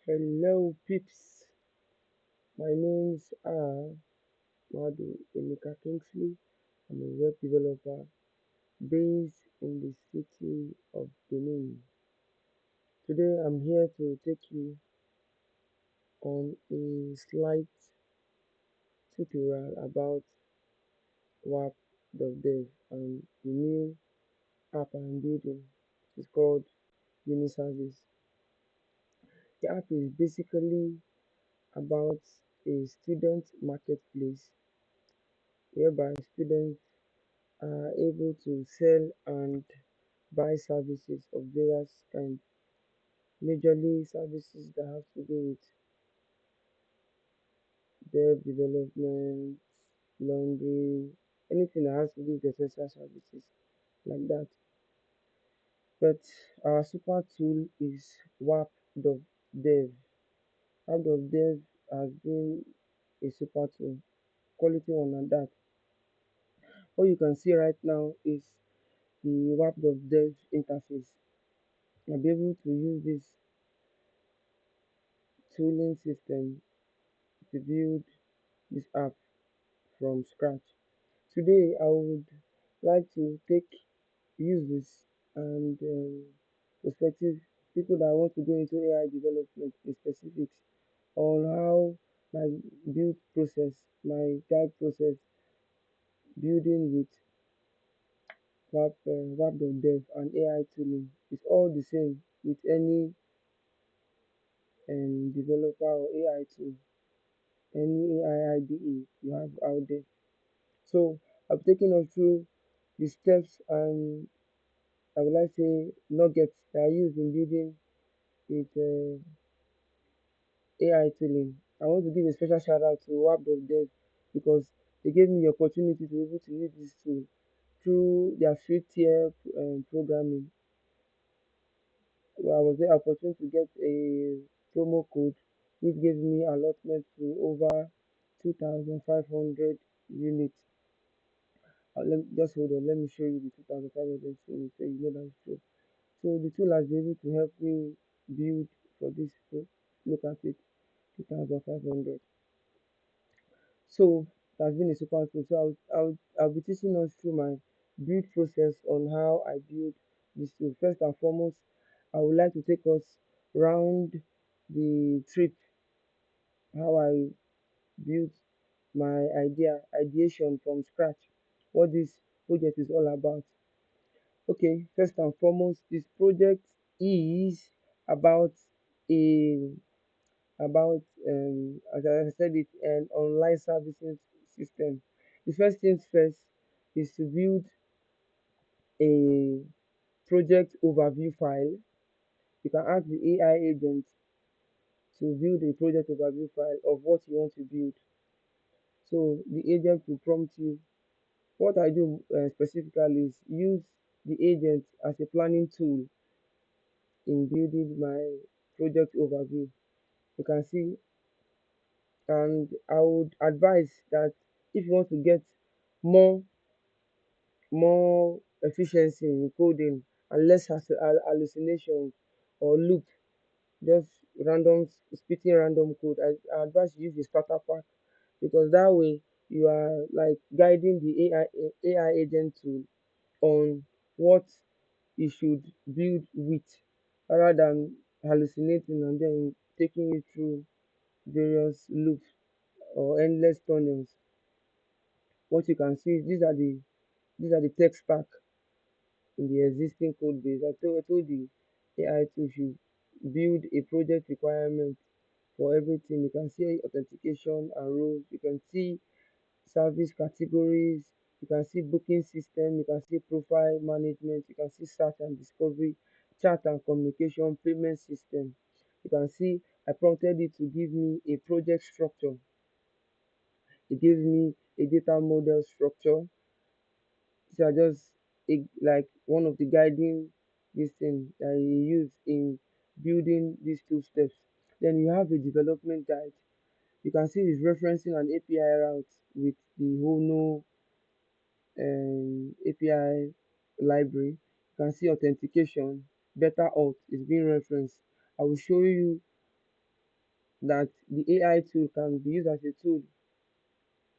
Hello peeps, my names are Madu Emeka Kingsley. I'm a web developer based in the city of Benin. Today I'm here to take you on a slight tutorial about WAP.dev and the new app I'm building. It's called Uniservice. The app is basically about a student marketplace whereby students are able to sell and buy services of various kinds, majorly services that have to do with web development, laundry, anything that has to do with essential services like that. But our super tool is WAP.dev. WAP.dev has been a super tool, quality one at that. What you can see right now is the WAP.dev interface. I'll be able to use this tooling system to build this app from scratch. Today, I would like to use this and prospective people that want to go into AI development in specifics on how my build process, my guide process, building with WAP.dev and AI tooling is all the same with any developer or AI tool, any AI IDE you have out there. So I've taken us through the steps and I would like to say nuggets that I use in building with AI tooling. I want to give a special shout out to WAP.dev because they gave me the opportunity to be able to use this tool through their free tier programming. Where I was the opportunity to get a promo code which gave me allotment to over 2,500 units. Just hold on, let me show you the 2,500 units so you know that's true. So the tool has been able to help me build for this. So look at it, 2,500. So that's been a super tool. So I'll be teaching us through my build process on how I build this tool. First and foremost, I would like to take us round the trip, how I built my ideation from scratch, what this project is all about. Okay, first and foremost, this project is about a as I said it, an online services system. The first things first is to build a project overview file. You can ask the AI agent to build a project overview file of what you want to build. So the agent will prompt you. What I do specifically is use the agent as a planning tool in building my project overview. You can see, and I would advise that if you want to get more more efficiency in coding and less hallucinations or loop, just random spitting random code, I advise you use the starter pack because that way you are like guiding the AI agent tool on what you should build with rather than hallucinating and then taking you through various loops or endless tunnels. What you can see, these are the tech stack in the existing code base. I told the AI tool should build a project requirement for everything. You can see authentication and roles. You can see service categories. You can see booking system. You can see profile management. You can see search and discovery, chat and communication, payment system. You can see I prompted it to give me a project structure. It gives me a data model structure. These are just like one of the guiding this thing that you use in building these two steps. Then you have a development guide. You can see it's referencing an API route with the Hono API library. You can see authentication, better auth is being referenced. I will show you that the AI tool can be used as a tool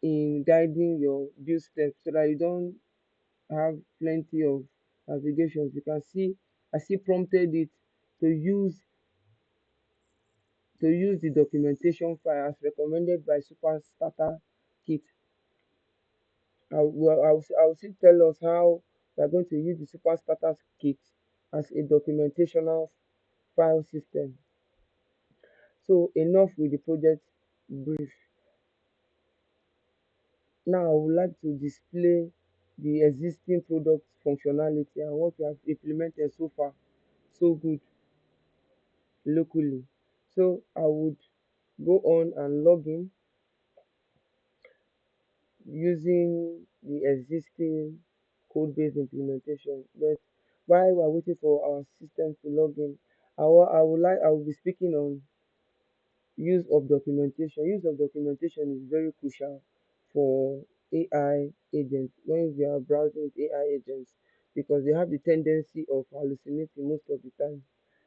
in guiding your build steps so that you don't have plenty of navigations. You can see I still prompted it to use the documentation file as recommended by Super Starter Kit. I'll still tell us how we are going to use the Super Starter Kit as a documentational file system. So enough with the project brief. Now I would like to display the existing product functionality and what we have implemented so far so good locally. So I would go on and log in using the existing code-based implementation. But while we're waiting for our system to log in, I will be speaking on use of documentation. Use of documentation is very crucial for AI agents when we are browsing with AI agents because they have the tendency of hallucinating most of the time.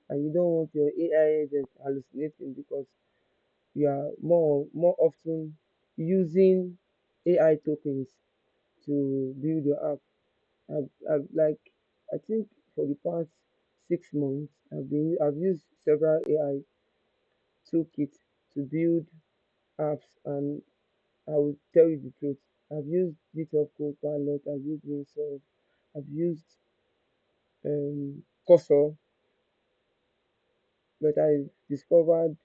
And you don't want your AI agent hallucinating because you are more often using AI tokens to build your app. I've like I think for the past 6 months I've used several AI toolkits to build apps, and I will tell you the truth. I've used GitHub Copilot, I've used Winsource, I've used Cursor, but I discovered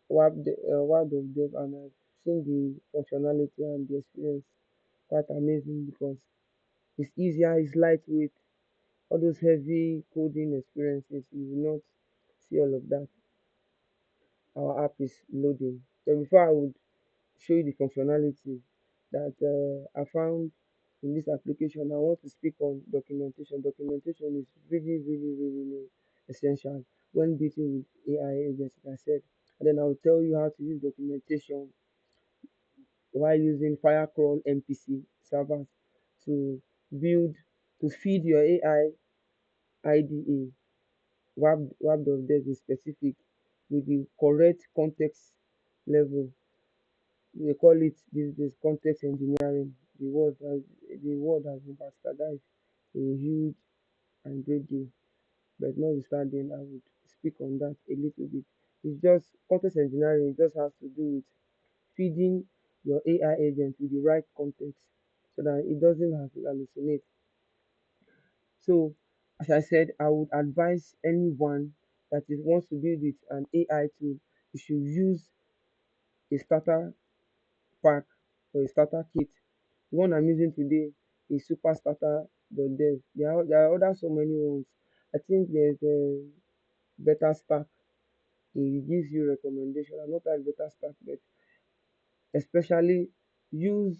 Word of Dev, and I've seen the functionality and the experience quite amazing because it's easier, it's lightweight. All those heavy coding experiences, you will not see all of that. Our app is loading. So before I would show you the functionality that I found in this application, I want to speak on documentation. Documentation is really essential when building with AI agents, like I said. And then I'll tell you how to use documentation while using firecrawl MPC servers to build to feed your AI IDE web.dev is specific with the correct context level. They call it this context engineering. The word has been bastardized in a huge and great deal. But notwithstanding, I would speak on that a little bit. It's just context engineering just has to do with feeding your AI agent with the right context so that it doesn't have to hallucinate. So, as I said, I would advise anyone that wants to build with an AI tool, you should use a starter pack or a starter kit. The one I'm using today is Super Starter.dev. There are other so many ones. I think there's a Beta Stack. It gives you recommendation. I'm not at Beta Stack, but especially use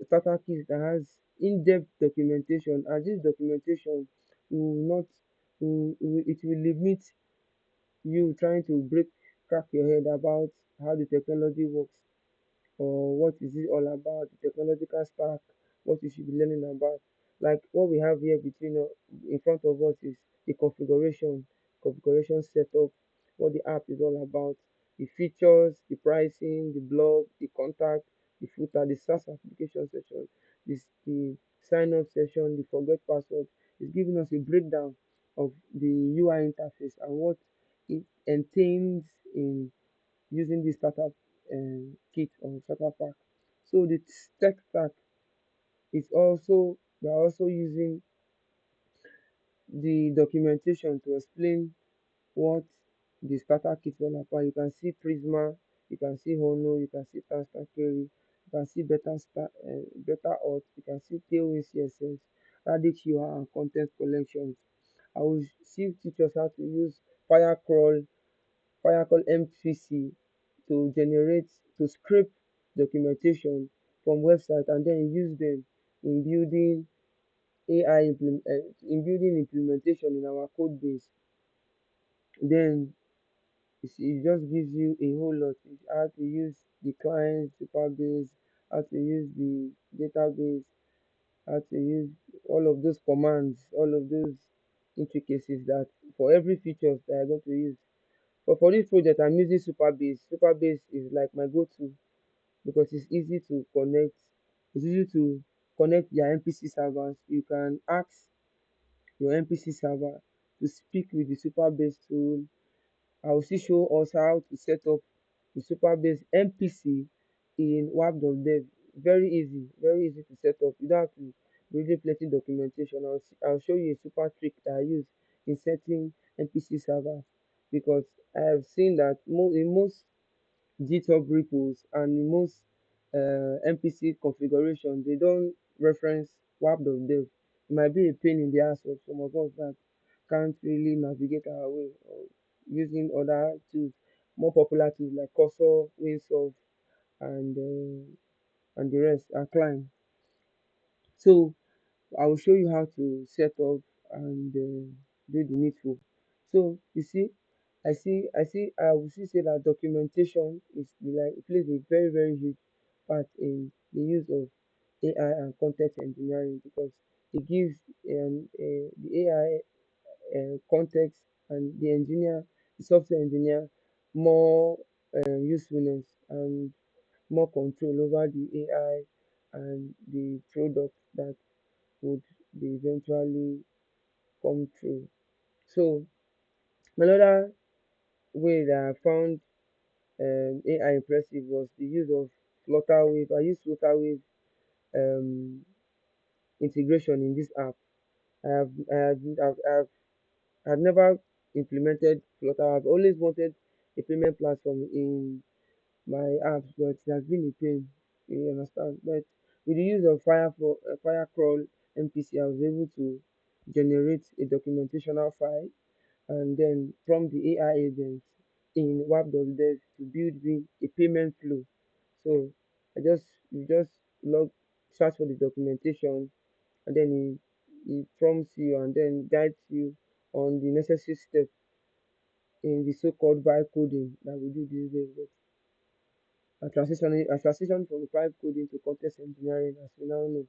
starter kit that has in-depth documentation, and this documentation will not it will limit you trying to crack your head about how the technology works or what is it all about, the technological stack, what you should be learning about. Like what we have here in front of us is the configuration setup, what the app is all about, the features, the pricing, the blog, the contact, the footer, the SaaS application section, the sign up session, the forget password. It's giving us a breakdown of the UI interface and what it entails in using this startup kit or starter pack. So the tech stack is also we are also using the documentation to explain what the starter kit is all about. You can see Prisma, you can see Hono, you can see Tanstar Query, you can see Beta Auth, you can see Tailwind CSS, Radix UI and content collections. I will see teach us how to use Firecrawl Firecrawl MPC to scrape documentation from website and then use them in building in building implementation in our code base. Then it just gives you a whole lot. It's how to use the client database, how to use the database, how to use all of those commands, all of those intricacies that for every feature that you're going to use. But for this project, I'm using Superbase. Superbase is like my go-to because it's easy to connect. It's easy to connect your MPC servers. You can ask your MPC server to speak with the Superbase tool. I will still show us how to set up the Superbase MPC in wap.dev. Very easy to set up. You don't have to really plenty documentation. I'll show you a super trick that I use in setting MPC servers because I have seen that in most GitHub repos and in most MPC configuration, they don't reference wap.dev. It might be a pain in the ass of some of us that can't really navigate our way or using other tools, more popular tools like Cursor, Winsoft, and the rest are Climb. So I will show you how to set up and do the needful. So you see, I will still say that documentation is like it plays a very huge part in the use of AI and content engineering because it gives the AI context and the software engineer, more usefulness and more control over the AI and the product that would be eventually come true. So another way that I found AI impressive was the use of Flutterwave. I use Flutterwave um, integration in this app. I've never implemented Flutter. I've always wanted a payment platform in my apps, but it has been a pain. You understand? But with the use of firecrawl MPC, I was able to generate a documentational file and then prompt the AI agent in wap.dev to build me a payment flow. So you just log search for the documentation and then he prompts you and then guides you on the necessary steps in the so-called vibe coding that we do these days. But a transition from vibe coding to context engineering as we now know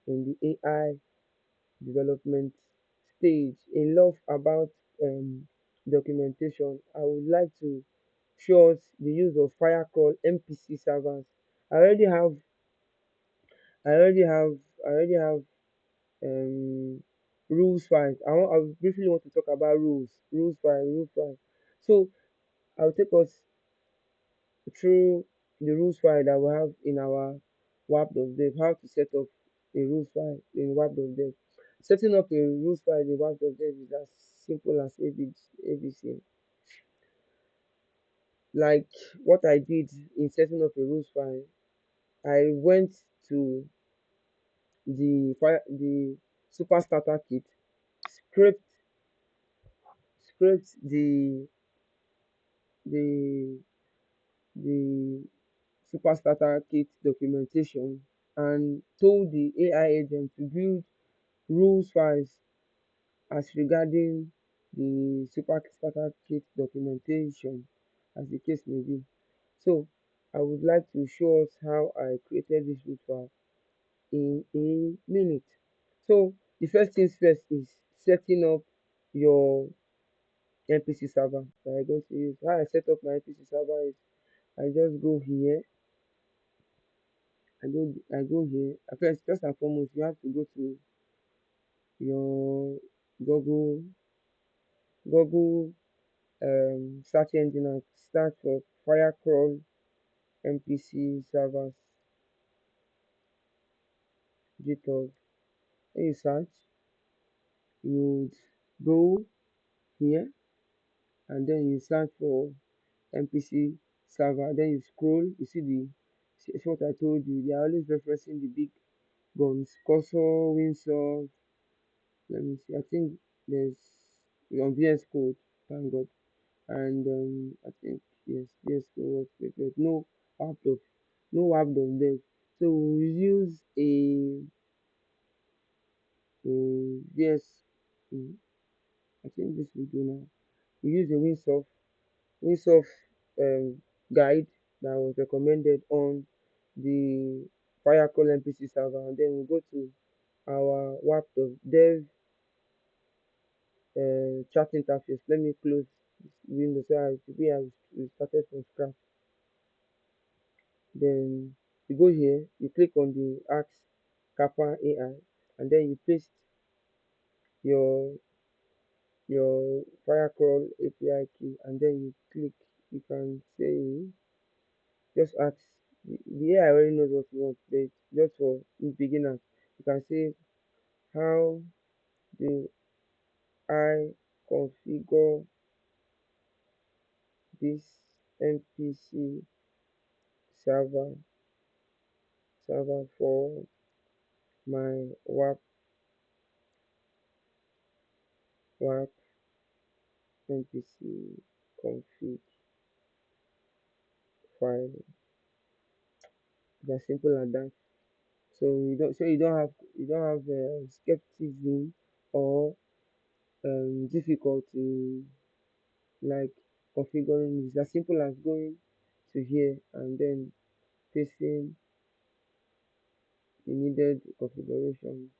in the AI development stage. A lot about documentation. I would like to show us the use of firecrawl MPC servers. I already have I already have I already have rules files. I briefly want to talk about rules file. So I'll take us through the rules file that we have in our wap.dev, how to set up a rules file in wap.dev. Setting up a rules file in wap.dev is as simple as ABC. Like what I did in setting up a rules file, I went to the super starter kit, scraped scraped the the super starter kit documentation and told the AI agent to build rules files as regarding the super starter kit documentation as the case may be. So I would like to show us how I created this root file in a minute. So the first things first is setting up your MPC server that I'm going to use. How I set up my MPC server is I just go here. I go here. First, first and foremost, you have to go to your Google Google search engine and search for firecrawl MPC servers GitHub. When you search, you would go here and then you search for MPC server. Then you scroll, you see it's what I told you. They are always referencing the big guns. Cursor, Winsoft. Let me see. I think there's on VS Code. Thank God. And I think yes, VS Code was prepared. No app of them. So we use a VS. I think this will do now. We use a Winsoft guide that was recommended on the firecrawl MPC server, and then we go to our wap.dev chat interface. Let me close window. So we started from scratch. Then you go here, you click on the ask kappa AI, and then you paste your firecrawl API key, and then you click. You can say just ask the AI already knows what you want, but just for beginners, you can say how do I configure this MPC server for my WAP MPC config file. It's as simple as that. So you don't have skepticism or difficulty like configuring. It's as simple as going to here and then pasting the needed configuration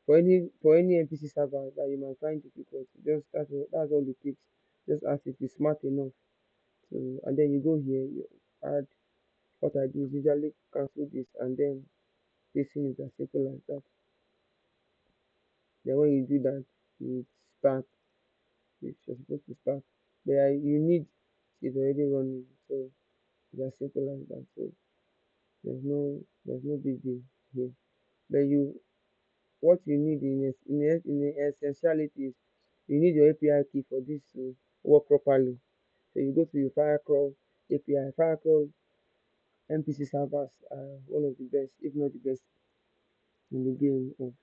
for any MPC server that you might find difficult. Just that's all it takes. Just ask it is smart enough to, and then you go here, you add. What I do is usually cancel this and then pasting it as simple as that. Then when you do that, you start. You're supposed to start. But you need it's already running, so it's as simple as that. So there's no big deal here. But what you need in essentiality is you need your API key for this to work properly. So you go to your firecrawl API. Firecrawl MPC servers are one of the best, if not the best, in the game of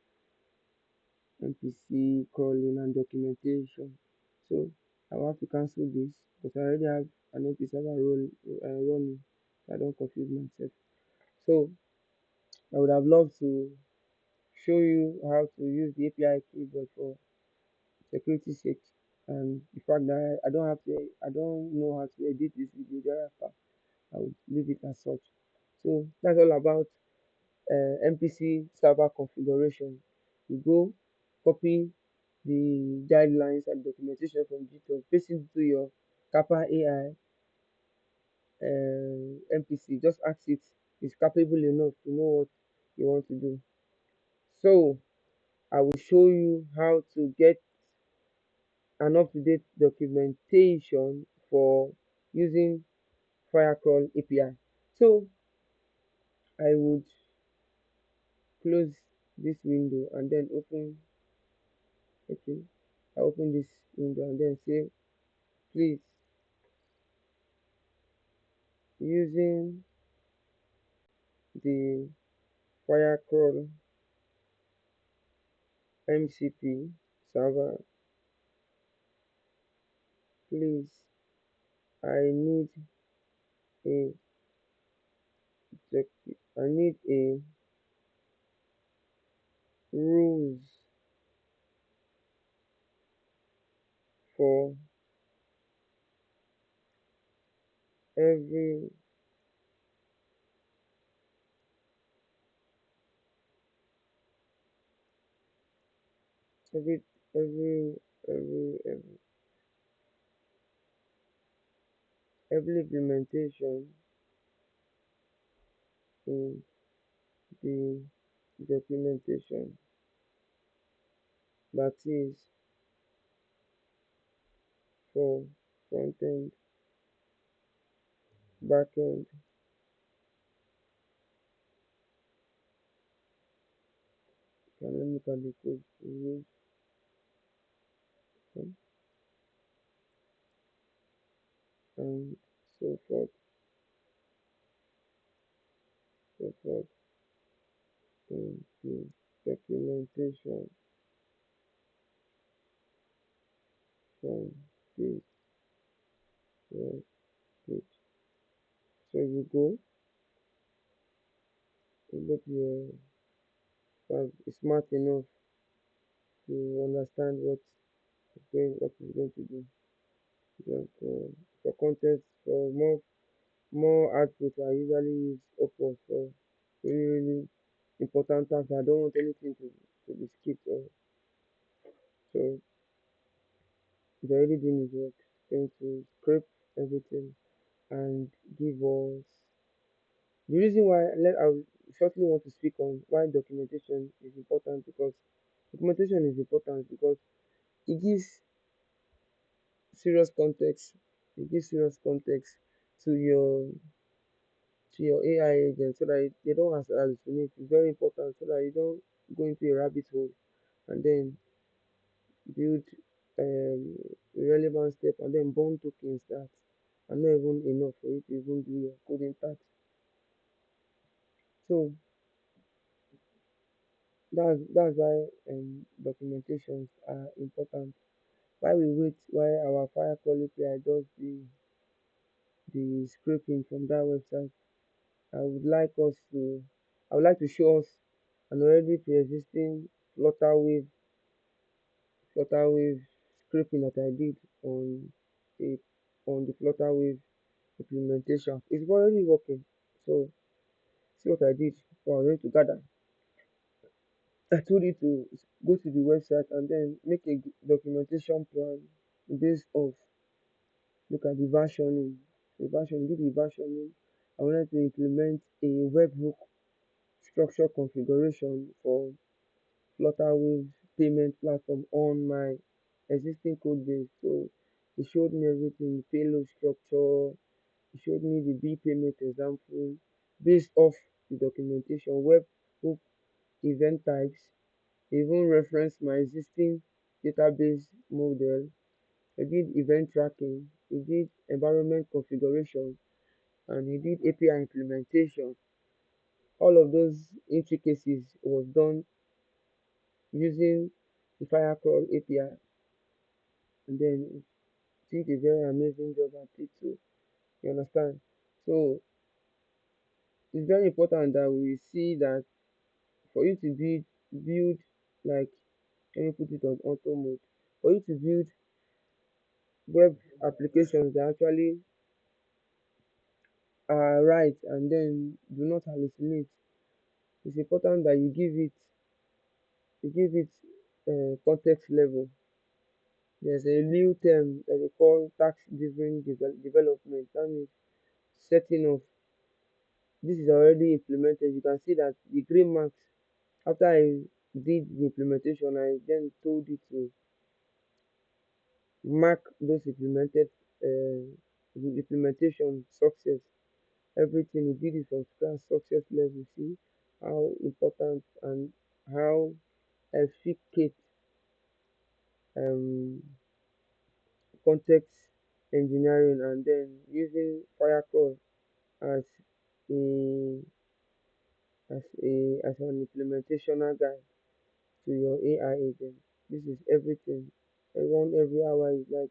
MPC crawling and documentation. So I will have to cancel this because I already have an MPC server running, so I don't confuse myself. So I would have loved to show you how to use the API key, but for security sake and the fact that I don't know how to edit this video thereafter, I would leave it as such. So that's all about MPC server configuration. You go copy the guidelines and documentation from GitHub, paste it into your Kappa AI MPC. Just ask it is capable enough to know what you want to do. So I will show you how to get an up-to-date documentation for using Firecrawl API. So I would close this window and then open this window and then say please using the Firecrawl MCP server, please I need a I need a rules for every every every every every, every implementation in the documentation, that is for front-end, back-end, dynamic and the code rules, and so forth, so forth in the documentation from this web page. So you go, you get your smart enough to understand what is going to do. But for context, for more output, I usually use Upwork for really important tasks. I don't want anything to be skipped, or so it's already doing its work. going to script everything and give us the reason why. I shortly want to speak on why documentation is important, because documentation is important because it gives serious context. It gives serious context to your AI agent so that they don't hallucinate. It's very important so that you don't go into a rabbit hole and then build irrelevant step and then burn tokens that are not even enough for you to even do your coding task. So that's why documentations are important. Why we wait while our firecrawl API does the scraping from that website. I would like us to I would like to show us an already pre-existing Flutterwave scraping that I did a on the Flutterwave implementation. It's already working. So see what I did for already to gather. I told you to go to the website and then make a documentation plan based off look at the versioning. Do the versioning. I wanted to implement a webhook structure configuration for Flutterwave payment platform on my existing code base. So it showed me everything, payload structure, it showed me the B payment example based off the documentation, webhook event types, even reference my existing database model. I did event tracking, we did environment configuration, and we did API implementation. All of those intricacies was done using the firecrawl API, and then it did a very amazing job at it too. You understand? So it's very important that we see that for you to build like, let me put it on auto mode. For you to build web applications that actually are right and then do not hallucinate, it's important that you give it context level. There's a new term that they call task-driven development. That means setting of this is already implemented. You can see that the green marks after I did the implementation, I then told it to mark those the implementation success. Everything you did it from scratch, success level. See how important and how efficient um context engineering and then using firecrawl as a as an implementational guide to your AI agent. This is everything. Around every hour is like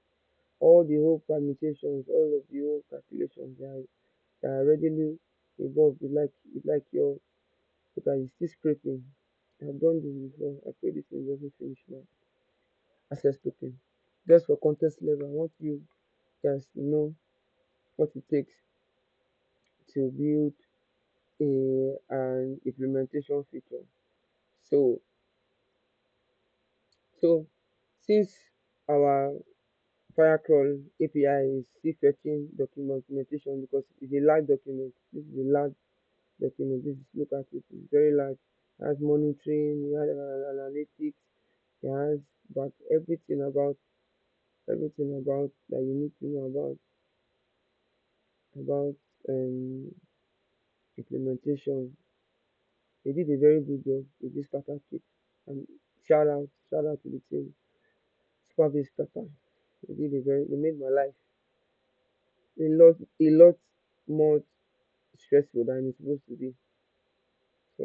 all the whole permutations, all of the whole calculations they are readily involved. It's like your look at you still scraping. I've done this before. I pray this thing doesn't finish now. Access token. Just for context level, I want you guys to know what it takes to build an implementation feature. So so since our firecrawl API is still fetching documentation because it's a large document. This is a large document. This is look at it, it's very large. It has monitoring, it has analytics, it has but everything about that you need to know about implementation. They did a very good job with this starter kit. And shout out to the team, Super Base Starter. They made my life a lot more stressful than it's supposed to be. So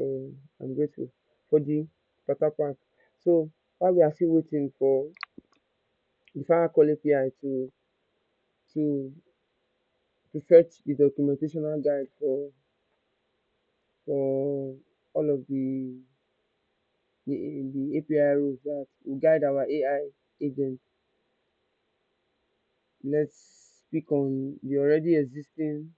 I'm grateful for the starter pack. So while we are still waiting for the Firecall API to to fetch the documentational guide for all of the API rules that will guide our AI agent, let's speak on the already existing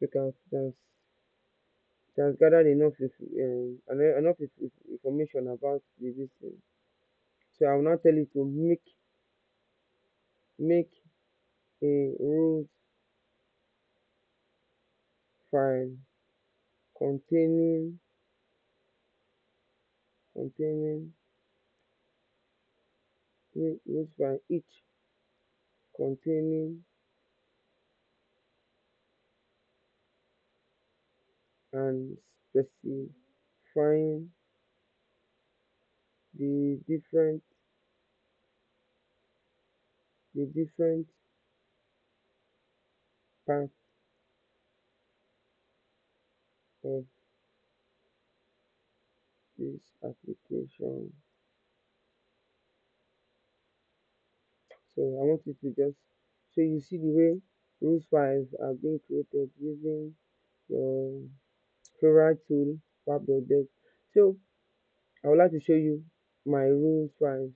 recalcitrance. It has gathered enough information about this thing. So I will now tell you to make a rules file containing containing rules file each containing and specifying the different parts of this application. So I want you to just so you see the way rules files are being created using your favorite tool, web.dev. So I would like to show you my rules files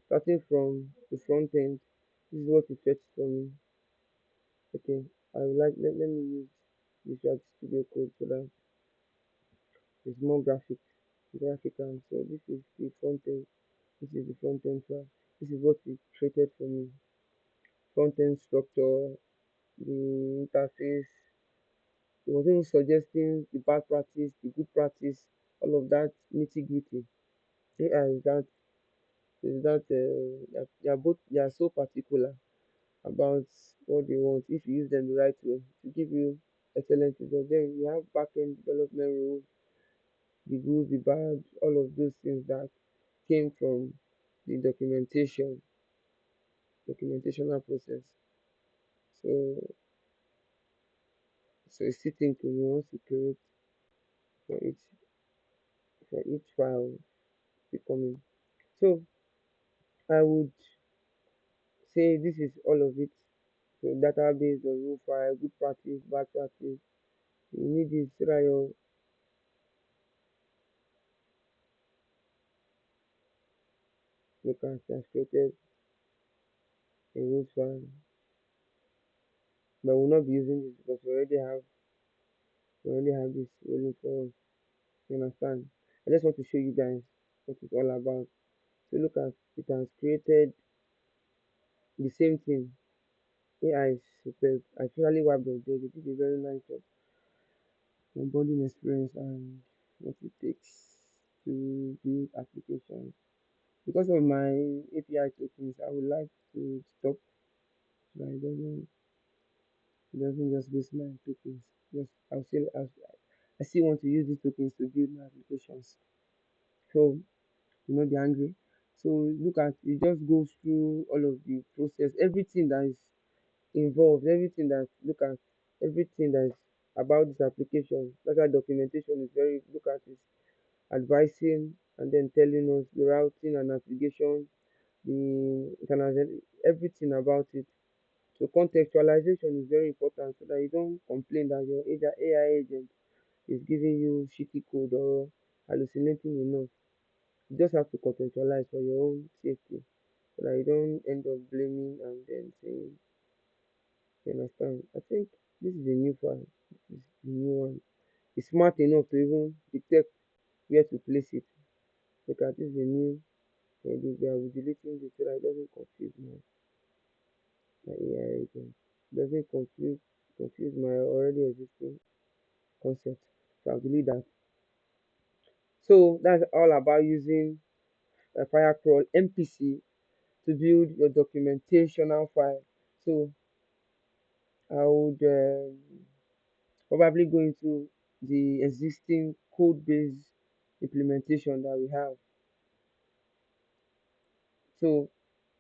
starting from the front end. This is what it fetched for me. Okay, I would like let me use Visual Studio Code so that it's more graphical. So this is the front end. This is the front end file. This is what it created for me. Front end structure, the interface. It was even suggesting the bad practice, the good practice, all of that nitty gritty. AI they are so particular about what they want. If you use them the right way to give you excellent results, then you have backend development rules, the good, the bad, all of those things that came from the documentational process. So it's still thinking he wants to create for each file becoming. So I would say this is all of it. So database, the rule file, good practice, bad practice. You need this so that you can has created a root file. But we'll not be using this because we already have this rolling for us. You understand? I just want to show you guys what it's all about. So look at it has created the same thing. AI is superb. I finally wiped up there. They did a very nice job on bonding experience and what it takes to build applications. Because of my API tokens, I would like to stop so that it doesn't just waste my tokens. Just I still want to use these tokens to build my applications. So be angry. So look at it just goes through all of the process, everything that is involved, everything that is about this application. That's why documentation is very look at it, advising and then telling us the routing and navigation, the everything about it. So contextualization is very important so that you don't complain that your AI agent is giving you shitty code or hallucinating enough. You just have to contextualize for your own safety so that you don't end up blaming and then saying, you understand? I think this is a new file. This is the new one. It's smart enough to even detect where to place it. Look at this is a new this I will be deleting this so that it doesn't confuse my AI agent. It doesn't confuse my already existing concept. So I'll delete that. So that's all about using a firecrawl MPC to build your documentational file. So I would probably go into the existing code based implementation that we have. So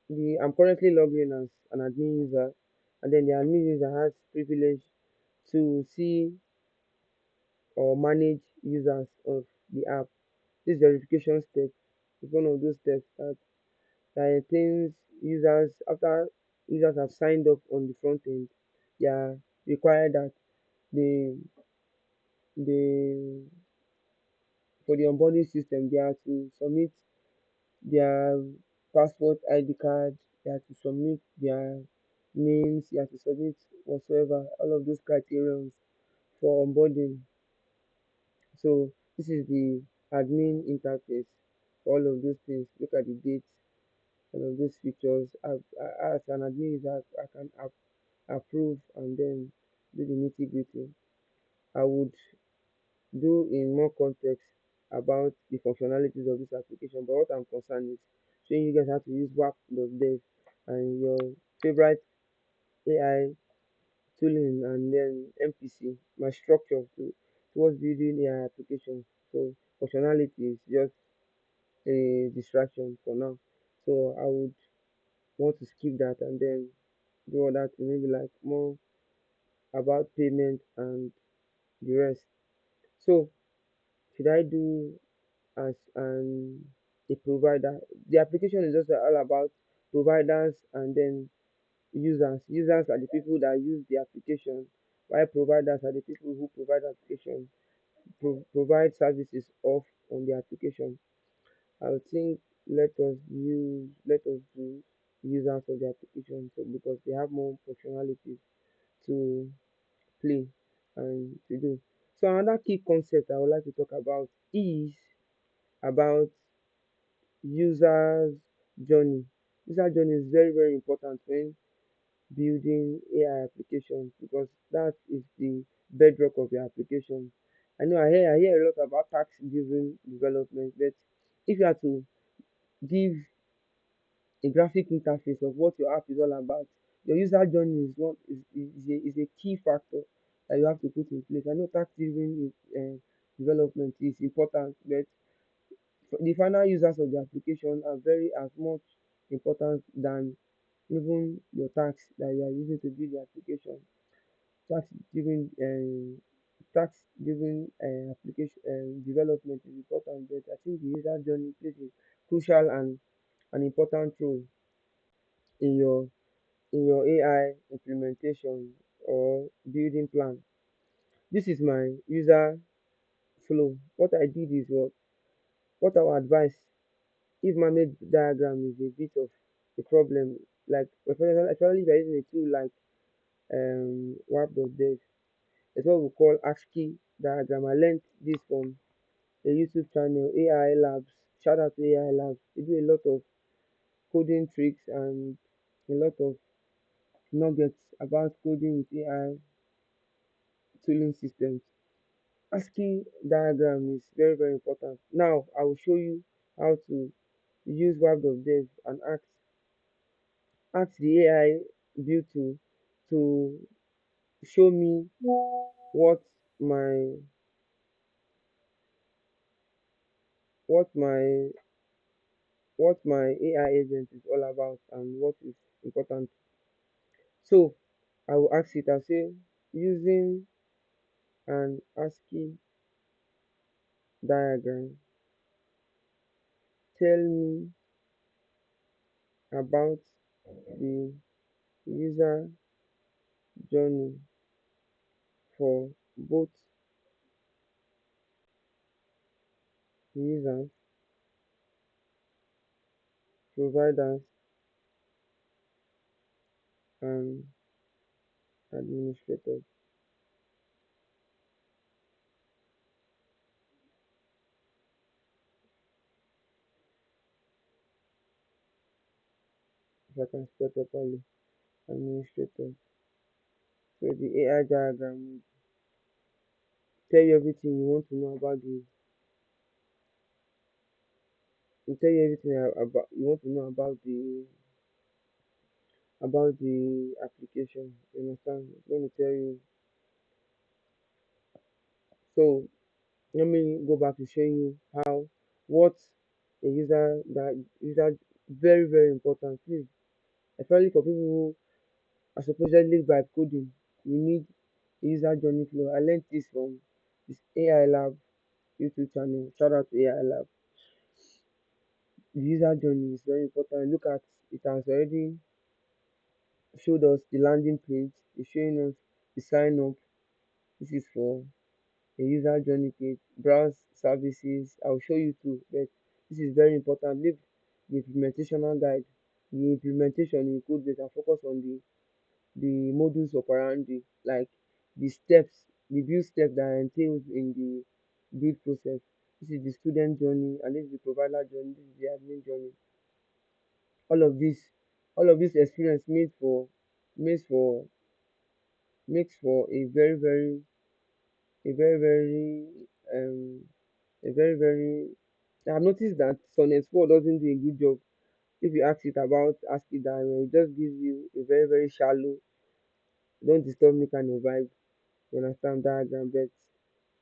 I'm currently logged in as an admin user, and then the admin user has privilege to see or manage users of the app. This verification step is one of those steps that entails users after users have signed up on the front end. They are required that they they for the onboarding system they are to submit their passport, ID card, they have to submit their names, they have to submit whatsoever, all of those criterions for onboarding. So this is the admin interface for all of those things. Look at the dates, all of those features. As an admin user, I can approve and then do the nitty gritty. I would do in more context about the functionalities of this application, but what I'm concerned is showing you guys how to use WAP.dev and your favorite AI tooling and then MPC, my structure towards building AI applications. So functionality is just a distraction for now. So I would want to skip that and then do other things, maybe like more about payment and the rest. So should I do as a provider? The application is just all about providers and then users. Users are the people that use the application, while providers are the people who provide application, provide services off on the application. I would think let us do users of the application, so because they have more functionalities to play and to do. So another key concept I would like to talk about is about users journey. User journey is very important when building AI applications because that is the bedrock of your application. I hear a lot about tax driven development, but if you are to give a graphic interface of what your app is all about, your user journey is a key factor that you have to put in place. I know tax driven development is important, but the final users of the application are very as much important than even your tax that you are using to build the application. Tax driven application development is important, but I think the user journey plays a crucial and an important role in your AI implementation or building plan. This is my user flow. What I did is what I would advise if my made diagram is a bit of a problem, like especially if you're using a tool like WAP.dev, it's what we call ASCII diagram. I learned this from a YouTube channel, AI Labs. Shout out to AI Labs. They do a lot of coding tricks and a lot of nuggets about coding with AI tooling systems. ASCII diagram is very important. Now I will show you how to use WAP.dev and ask the AI build to show me what my what my what my AI agent is all about and what is important. So I will ask it, I'll say using an ASCII diagram, tell me about the user journey for both users, providers, and administrators. If I can spell properly, administrators. So the AI diagram tell you everything you want to know about the will tell you everything about you want to know about the application. You understand? It's going to tell you. So let me go back to showing you how what a user very important. Please, especially for people who are supposedly by coding, you need a user journey flow. I learned this from this AI Lab YouTube channel. Shout out to AI Lab. The user journey is very important. Look at it has already showed us the landing page. It's showing us the sign up. This is for a user journey page. Browse services. I'll show you too, but this is very important. Leave the implementational guide. The implementation in code base and focus on the modus operandi, like the steps, the build steps that entails in build process. This is the student journey, and this is the provider journey, this is the admin journey. All of this, all of this experience makes for makes for a very very um a very very I've noticed that Sonnet 4 doesn't do a good job. If you ask it about ASCII diagram, it just gives you a very very shallow, don't disturb me kind of vibe. You understand diagram, but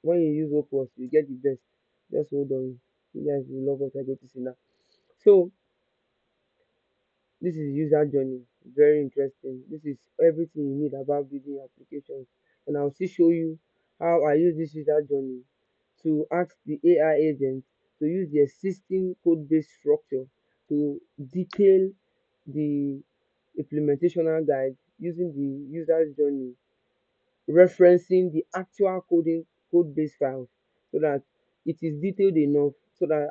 when you use Opus, you get the best. Just hold on. You guys will love what I go to see now. So this is user journey. Very interesting. This is everything you need about building applications. And I'll still show you how I use this user journey to ask the AI agent to use the existing code base structure to detail the implementational guide using the user's journey, referencing the actual code base files so that it is detailed enough so that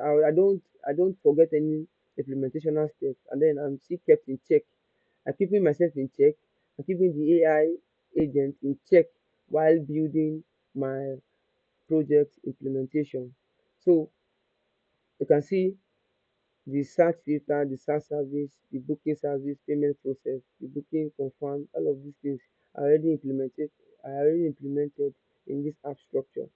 I don't forget any implementational steps, and then I'm still kept in check. I'm keeping myself in check. I'm keeping the AI agent in check while building my project implementation. So you can see the search filter, the search service, the booking service, payment process, the booking confirm, all of these things are already implemented in this app structure.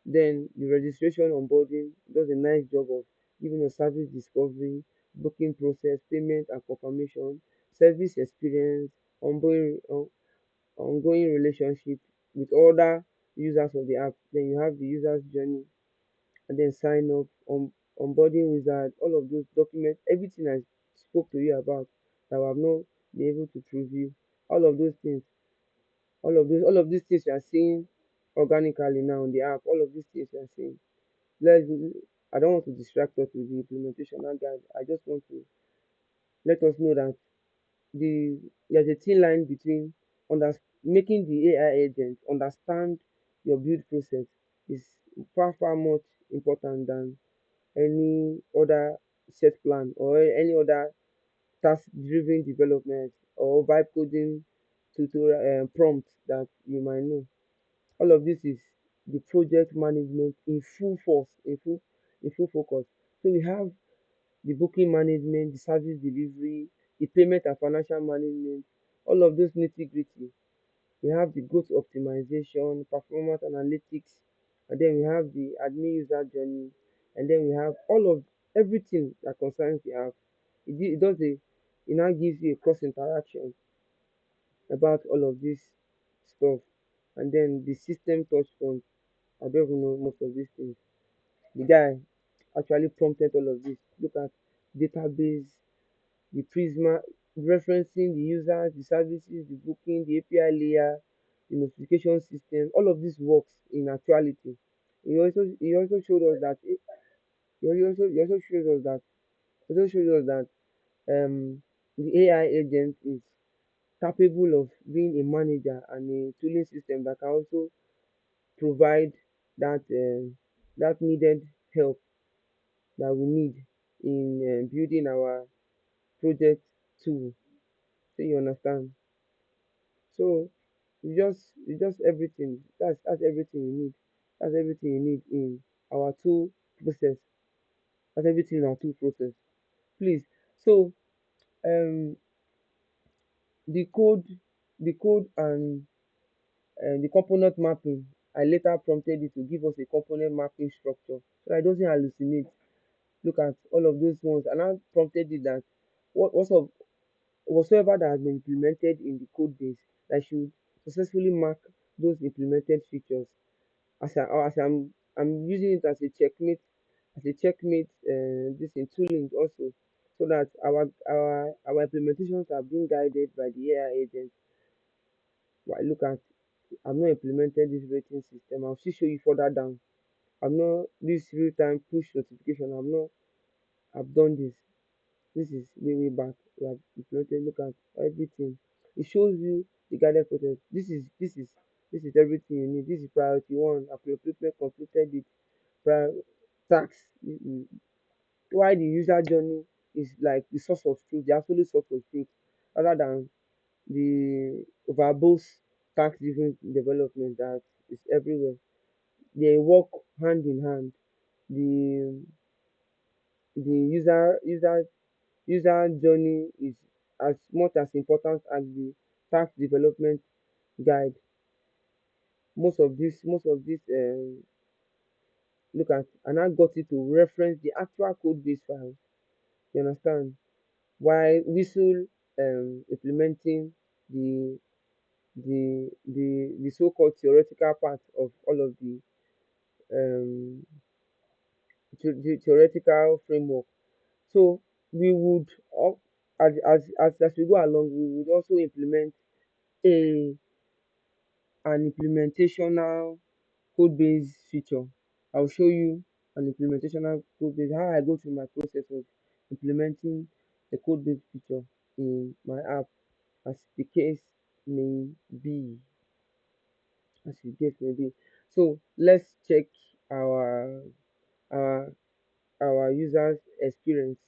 Then the registration onboarding does a nice job of giving us service discovery, booking process, payment and confirmation, service experience, ongoing relationship with other users of the app. Then you have the user's journey, and then sign up, onboarding wizard, all of those documents, everything I spoke to you about that I have not been able to preview, all of those things, all of these things you are seeing organically now on the app, all of these things you are seeing. Let's I don't want to distract us with the implementation now, guys. I just want to let us know that there's a thin line between making the AI agent understand your build process is far much important than any other set plan or any other task driven development or vibe coding tutorial prompt that you might know. All of this is the project management in full force, in full focus. So we have the booking management, the service delivery, the payment and financial management, all of those nitty gritty. We have the growth optimization, performance analytics, and then we have the admin user journey, and then we have all of everything that concerns the app. It does it now gives you a cross interaction about all of this stuff, and then the system touch point. I don't even know most of these things. The guy actually prompted all of this. Look at database, the Prisma, referencing the users, the services, the booking, the API layer, the notification system, all of this works in actuality. He also showed us that he also shows us that the AI agent is capable of being a manager and a tooling system that can also provide that needed help that we need in building our project tool. So you understand. So it's just everything. That's everything you need. That's everything you need in our tool process. That's everything in our tool process. Please. So um the code the code and the component mapping, I later prompted it to give us a component mapping structure so that it doesn't hallucinate. Look at all of those ones, and I prompted it that what's up whatsoever that has been implemented in the code base that should successfully mark those implemented features as I'm using it as a checkmate this in tooling also, so that our implementations are being guided by the AI agent. Well, look at I've not implemented this rating system. I'll still show you further down. I've not this real time push notification. I've done this. This is way back. We have implemented. Look at everything. It shows you the guided process. This is everything you need. This is priority one. Appropriate completed it. Prior tax. Why the user journey is like the source of truth, the absolute source of truth, rather than the verbose tax driven development that is everywhere. they work hand in hand. The the user journey is as much as important as the task development guide. Most of this look at, and I got it to reference the actual code base file. You understand? While whistle implementing the the so-called theoretical part of all of the um the theoretical framework. So we would as we go along, we would also implement a an implementational code base feature. I'll show you an implementational code base, how I go through my process of implementing a code base feature in my app, as the case may be, as the case may be. So let's check our our our users experience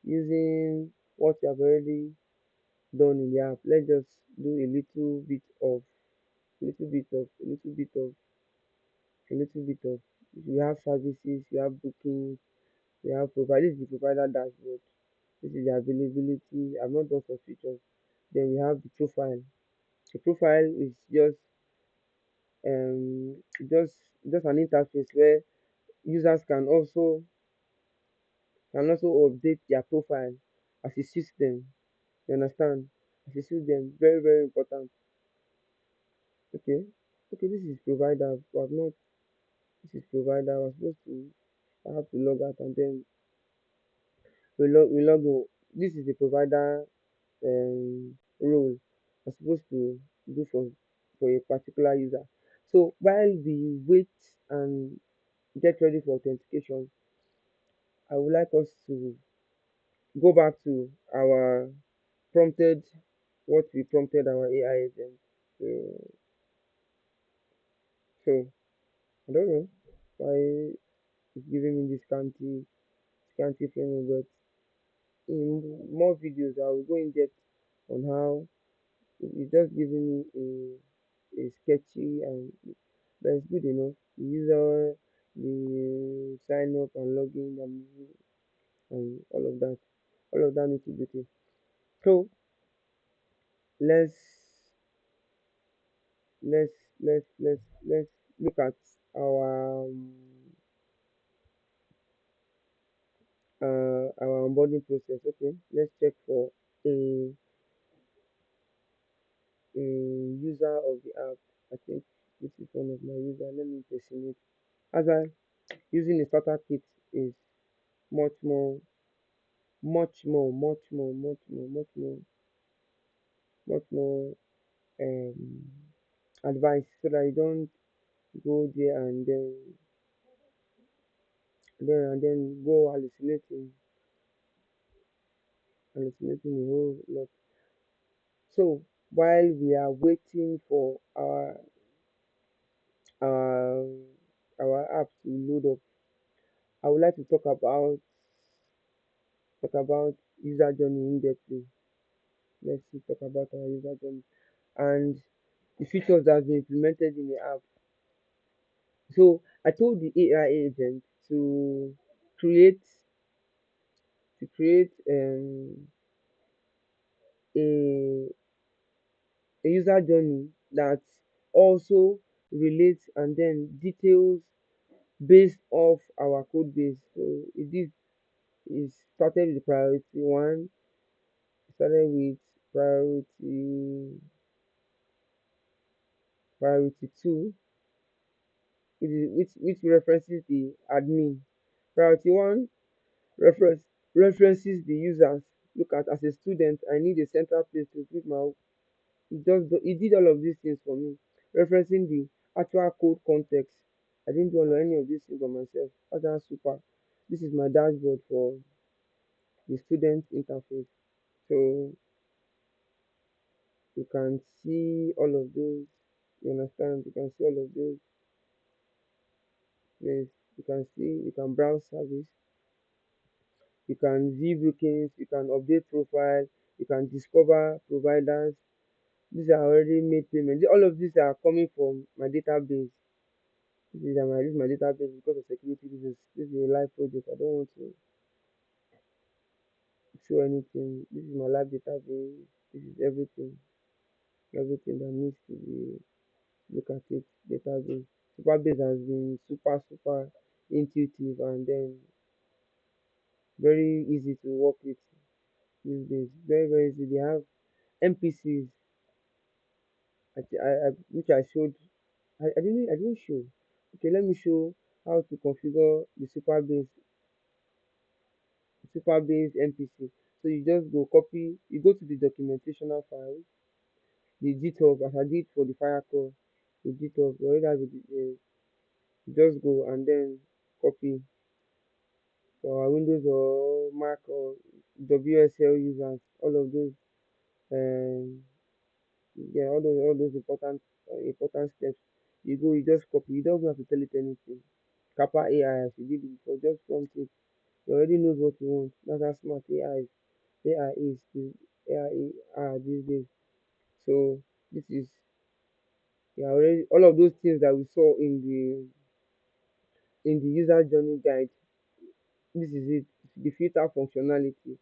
using what you have already done in the app. Let's just do a little bit of we have services, we have bookings, we have provider. This is the provider dashboard. This is the availability. I've not done for features. Then we have the profile. The profile is um just just an interface where users can also update their profile as a system. You understand? As a system, very very important. Okay, okay. This is provider. But not. This is provider. I was supposed to. I have to log out and then we log in. This is the provider role I'm supposed to do for a particular user. So while we wait and get ready for authentication, I would like us to go back to our prompted what we prompted our AI agent. So, so I don't know why it's giving me this scanty framework, but in more videos I will go in depth on how it's just giving me a sketchy, and but it's good enough. The user, the sign up and login and all of that nitty-gritty. So let's let's let's look at our onboarding process. Okay, let's check for a a user of the app. I think this is one of my user. Let me impersonate. As I using a starter kit is much more much more um advice, so that you don't go there and then go hallucinating a whole lot. So while we are waiting for our our app to load up, I would like to talk about user journey in depthly. Let's see, talk about our user journey and the features that have been implemented in the app. So I told the AI agent create to create a user journey that also relates and then details based off our code base. So it did it started with priority one, started with priority two, which references the admin. Priority one references the users. Look at, as a student, I need a central place to put my. It did all of these things for me, referencing the actual code context. I didn't do any of these things by myself. That's super. This is my dashboard for the student interface. So you can see all of those. You understand? You can see all of those. Yes, you can browse service, you can view bookings, you can update profile, you can discover providers. These are already made payment. All of these are coming from my database. This is my database because of security reasons. This is a live project. I don't want to show anything. This is my live database. This is everything that needs to be look at it. Database. Superbase has been super intuitive and then very easy to work with these days. Very easy. They have NPCs, which I showed. I didn't show. Okay, let me show how to configure the Superbase NPC. So you just go copy. You go to the documentational file, the GitHub, as I did for the firecrawl. The GitHub, you already have it. Just go and then copy for our Windows or Mac or WSL users. All of those, um, yeah, all those important steps. You just copy. You don't even have to tell it anything. Kappa AI, as you did it before, just prompt it. It already knows what you want. That's how smart AI are these days. So this is, yeah, already all of those things that we saw in the user journey guide. This is it. The filter functionality.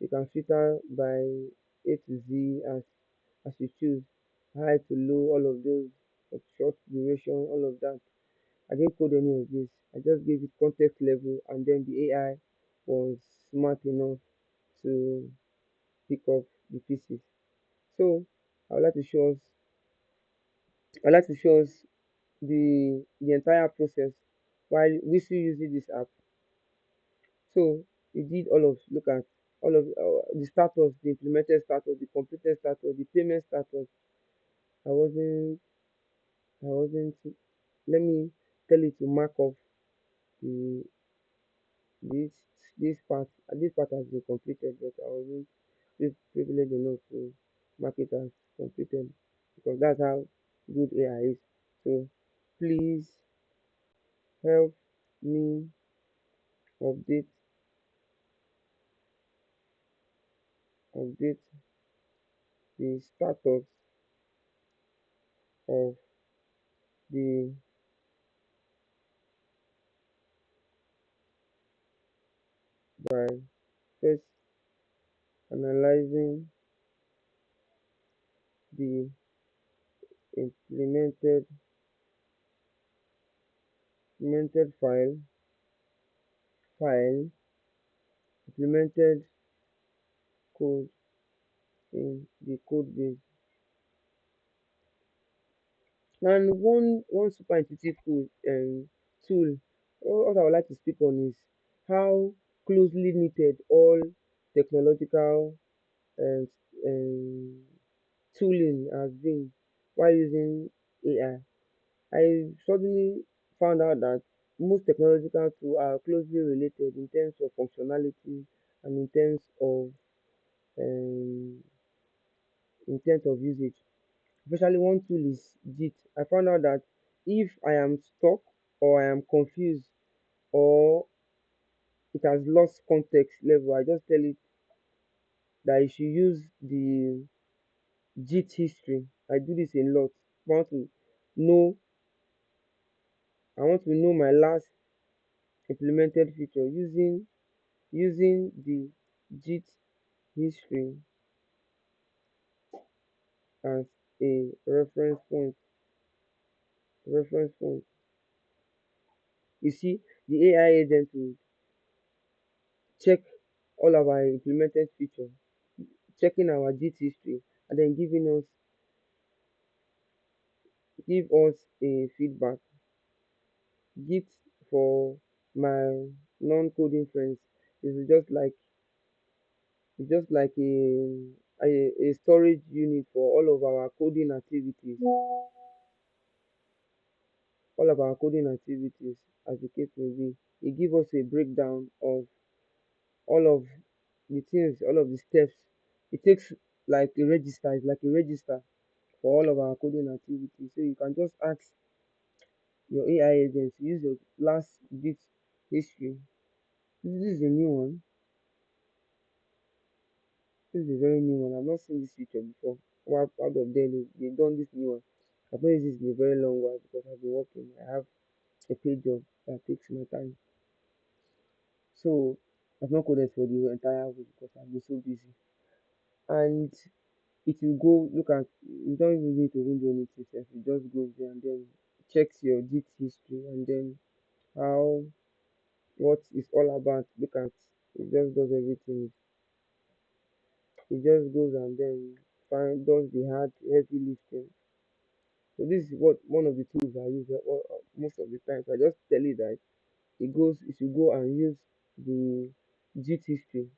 You can filter by A to Z as you choose. High to low, all of those, short duration, all of that. I didn't code any of this. I just gave it context level, and then the AI was smart enough to pick up the pieces. So I would like to show us I'd like to show us the entire process while we still using this app. So we did look at all of the status, the implemented status, the completed status, the payment status. I wasn't I wasn't let me tell you to mark off the this this part has been completed, but I wasn't privileged enough to mark it as completed because that's how good AI is. So please help me update update the status of the by first analyzing the implemented implemented file implemented code in the code base. And one super intuitive tool what I would like to speak on is how closely knitted all technological um um tooling has been while using AI. I suddenly found out that most technological tools are closely related in terms of functionality and um in terms of usage. Especially one tool is Git. I found out that if I am stuck or I am confused or it has lost context level, I just tell it that it should use the Git history. I do this a lot. I want to know I want to know my last implemented feature using the Git history as a reference point. You see, the AI agent will check all of our implemented feature, checking our Git history, and then give us a feedback. Git for my non-coding friends is just like a storage unit for all of our coding activities, as the case may be. It gives us a breakdown of all of all of the steps. It takes it's like a register for all of our coding activities. So you can just ask your AI agent to use your last Git history. This is a new one. This is a very new one. I've not seen this feature before. Out of them, they've done this new one. I've not used this in a very long while because I've been working. I have a paid job that takes my time. So I've not coded for the entire week because I've been so busy. And it will go look at, you don't even need to even do anything sef, it just goes there and then checks your git history and then how, what is all about. Look at, it just does everything. It just goes and then find, does the hard heavy lifting. So this is what one of the tools I use most of the times. I just tell it that it goes, it should go and use the git history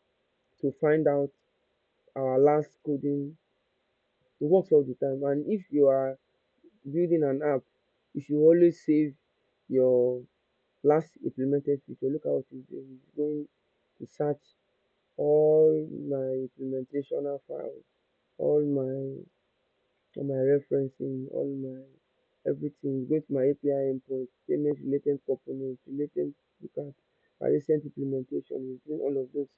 to find out our last coding. It works all the time. And if you are building an app, you should always save your last implemented feature. Look at what it's doing. It's going to search all my implementational files, all my referencing, all my everything. Go to my API endpoint, payment related components, related, look at my recent implementation, is doing all of those.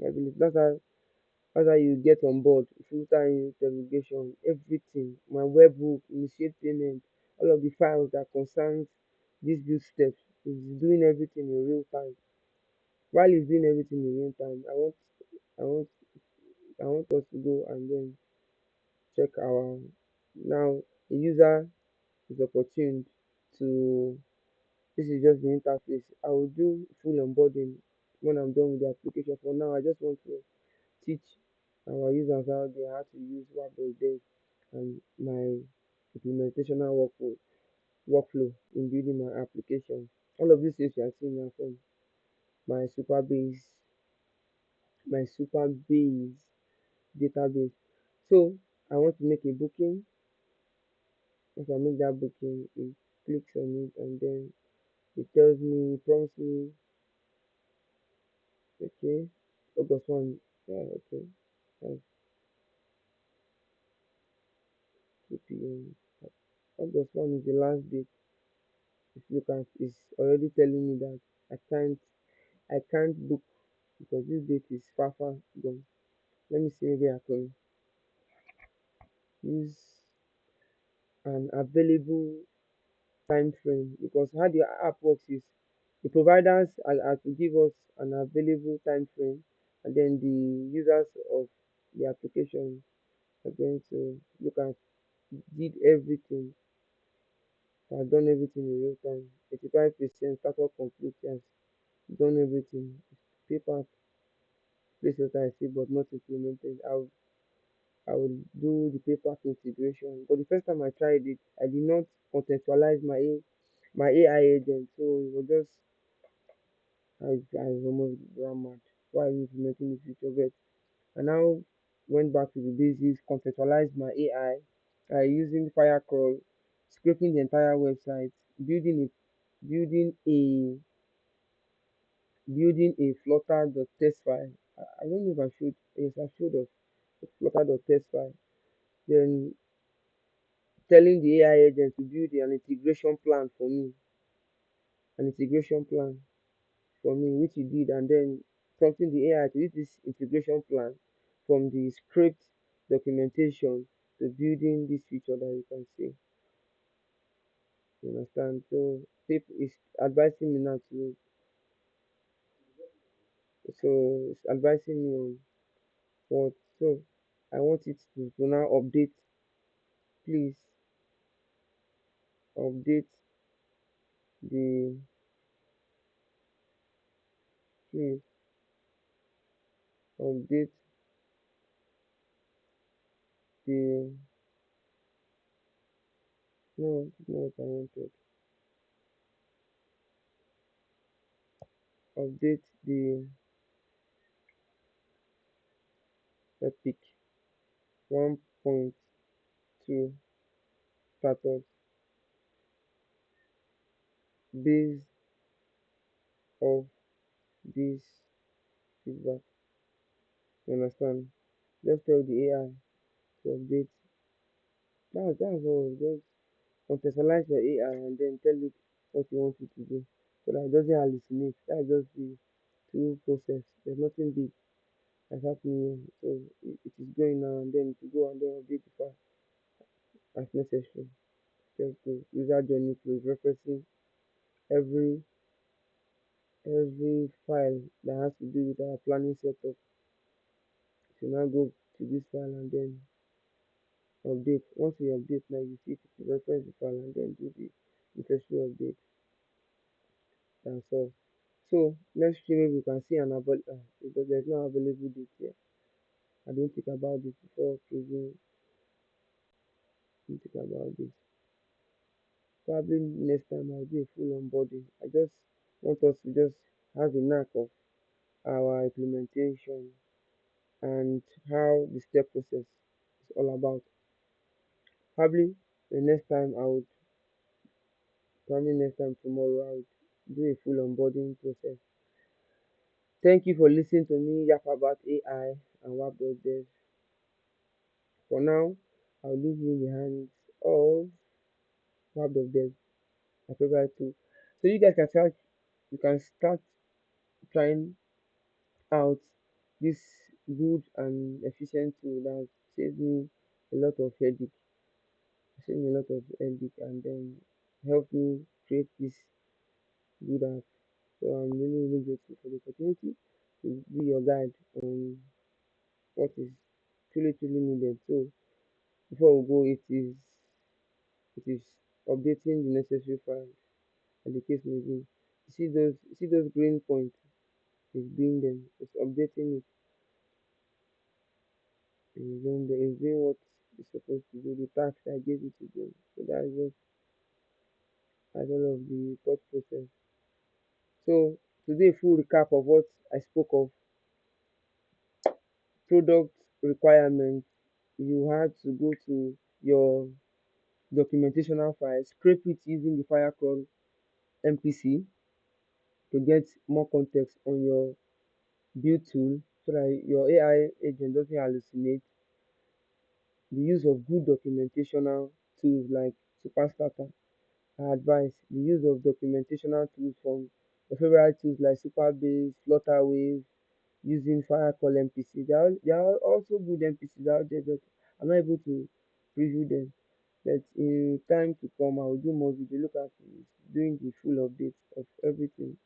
I believe that's how you get on board, filter interrogation, everything. My webhook, initiate payment, all of the files that concerns these build steps is doing everything in real time. While it's doing everything in real time, I want I want us to go and then check our, now the user is opportuned to, this is just the interface. I will do full onboarding when I'm done with the application. For now, I just want to teach our users out there how to use web.dev and my implementational workflow in building my application. All of these things you are seeing are from my super base database. So I want to make a booking. If I make that booking, it clicks on it and then it tells me, prompts me, okay, August 1, yeah, okay, that's 2 p.m. August 1 is the last date. If you look at, it's already telling me that I can't book because this date is far gone. Let me see, maybe I can use an available time frame, because how the app works is the providers are to give us an available time frame and then the users of the application are going to look at, did everything, have done everything in real time. 85% startup complete, has done everything. Paper place what I see but not implemented. I will do the paper integration. But the first time I tried it, I did not contextualize my AI agent. So it was just, I almost ran mad while implementing the feature. But I now went back to the basics, contextualized my AI, using firecrawl, scraping the entire website, building a building a flutter.txt file. I don't know if I showed, yes, I showed us flutter.txt file. Then telling the AI agent to build an integration plan for me, an integration plan for me, which he did, and then prompting the AI to use this integration plan from the script documentation to building this feature that you can see. You understand? So people is advising me now to, so it's advising me on what, so I want it to now update, please update the, please update the, no, it's not what I wanted. Update the epic 1.2 status based off this feedback. You understand? Just tell the AI to update. That's all. Just contextualize your AI and then tell it what you want it to do so that it doesn't hallucinate. That's just the tool process. There's nothing big that's happening. So it is going now and then to go and then update the file as necessary. Just go user journey close referencing every file that has to do with our planning setup. So now go to this file and then update. Once you update now, you see to reference the file and then do the necessary update. That's all. So let's see if we can see an available because there's no available date here. I didn't think about this before creating. Didn't think about this. Probably next time I'll do a full onboarding. I just want us to just have a knack of our implementation and how the step process is all about. Probably the next time I would probably next time tomorrow I would do a full onboarding process. Thank you for listening to me yap about AI and web.dev. For now, I'll leave you in the hands of web.dev, my favorite tool. So you can start trying out this good and efficient tool that saved me a lot of headache, and then helped me create this good app. So I'm really, really grateful for the opportunity to be your guide on what is truly, truly needed. So before we go, it is updating the necessary files and the case may be. You see those green points, it's doing them, it's updating it, it's doing what it's supposed to do, the task I gave it to do. So that's all of the thought process. So today full recap of what I spoke of: product requirements. You had to go to your documentational file, scrape it using the firecrawl MPC to get more context on your build tool so that your AI agent doesn't hallucinate. The use of good documentational tools like Superstata. I advise the use of documentational tools from your favorite tools like Supabase, Flutterwave, using Firecall MPC. There are also good MPCs out there, but I'm not able to preview them. But in time to come, I will do more video look at it, doing the full update of everything.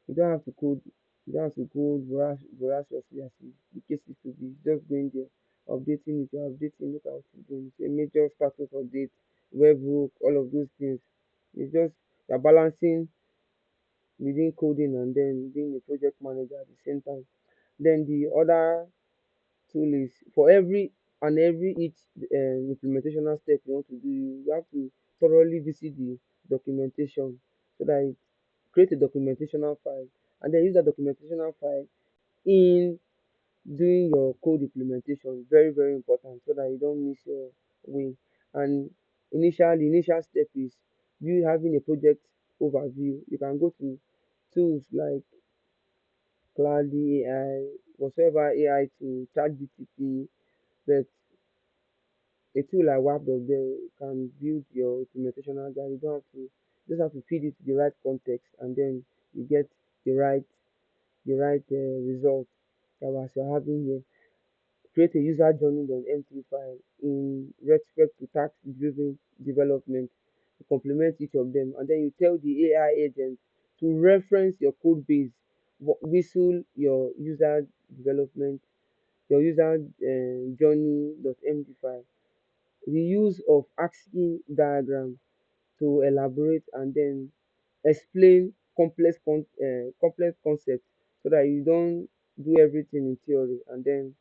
You don't have to code, you don't have to code voraciously as the case is to be. Just going there, updating it, you're updating, look at what you're doing. It's a major status update, webhook, all of those things. It's just you're balancing within coding and then being a project manager at the same time. Then the other tool is for every each implementational step you want to do, you have to thoroughly visit the documentation so that it create a documentational file and then use that documentational file in doing your code implementation. Very, very important so that you don't miss your way. And the initial step is you having a project overview. You can go to tools like Cloudy AI, whatsoever AI to ChatGPT, but a tool like Wap.dev can build your implementation and then you don't have to just have to feed it the right context and then you get the right result that was you're having here. Create a user journey on M3 file in respect to task driven development to complement each of them and then you tell the AI agent to reference your code base, whistle your user development, your user journey.md file. The use of ASCII diagram to elaborate and then explain complex concepts so that you don't do everything in theory and then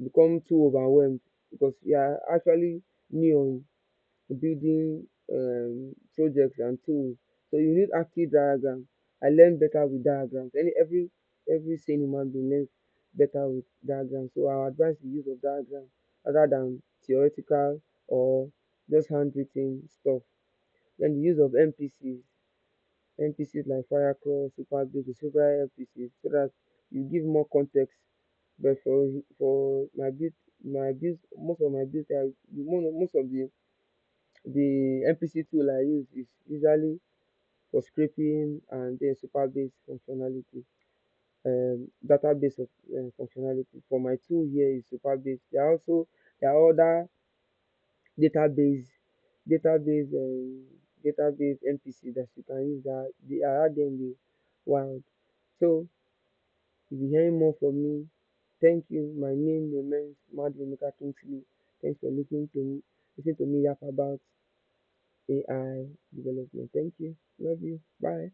become too overwhelmed because you are actually new on building projects and tools. So you need active diagram. I learn better with diagrams. Every sane human being learns better with diagrams. So I advise the use of diagrams rather than theoretical or just handwritten stuff. Then the use of NPCs like Firecrawl, Superbase, the several NPCs so that you give more context. But for my build, most of my builds, most of the NPC tool I use is usually for scraping and then Superbase functionality, database of functionality. For my tool here is Superbase. There are other database database. database NPC that you can use that they are out there in the wild. So you'll be hearing more from me. Thank you. My name remains Madhumika Kingsley. Thanks for listening to me yap about AI development. Thank you. Love you. Bye.